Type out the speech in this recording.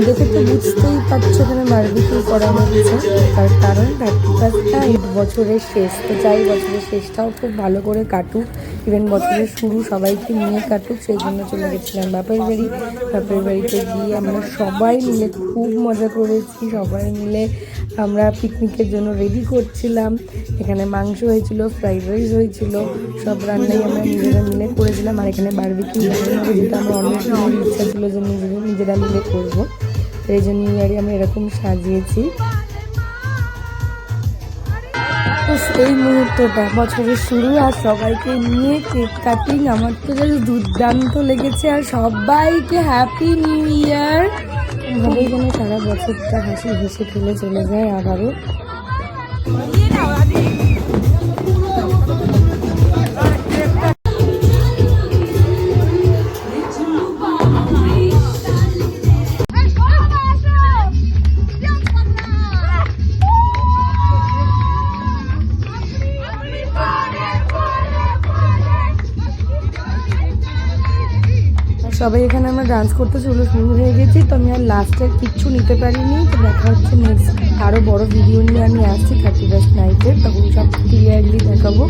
দেখে তো বুঝতেই পারছো এখানে বারবিকিউ করা হচ্ছে, তার কারণ 31st বছরের শেষ, তো চাই বছরের শেষটাও খুব ভালো করে কাটুক, ইভেন বছরের শুরু সবাইকে নিয়ে কাটুক, সেই জন্য চলে গেছিলাম বাপের বাড়ি। বাপের বাড়িতে গিয়ে আমরা সবাই মিলে খুব মজা করেছি, সবাই মিলে আমরা পিকনিকের জন্য রেডি করছিলাম। এখানে মাংস হয়েছিল, ফ্রাইড রাইস হয়েছিল, সব রান্নাই আমরা নিজেরা মিলে করেছিলাম। আর এখানে বারবিকিউ যেটা আমার অনেক দিনের ইচ্ছা ছিল যে নিজেরা মিলে করবো, এই জন্য আর আমি এরকম সাজিয়েছি। তো এই মুহূর্তটা বছরের শুরু আর সবাইকে নিয়ে কেক কাটিং আমার তো জাস্ট দুর্দান্ত লেগেছে। আর সবাইকে হ্যাপি নিউ ইয়ার, ভালোই যেন সারা বছরটা হাসি হেসে খেলে চলে যায় আবারও। সবাই এখানে আমরা ডান্স করতে শুরু হয়ে গেছি, তো আমি আর লাস্টের কিচ্ছু নিতে পারিনি। তো দেখা হচ্ছে নেক্সট আরও বড় ভিডিও নিয়ে আমি আসছি 31st নাইটের, তখন সব ক্লিয়ারলি দেখাবো।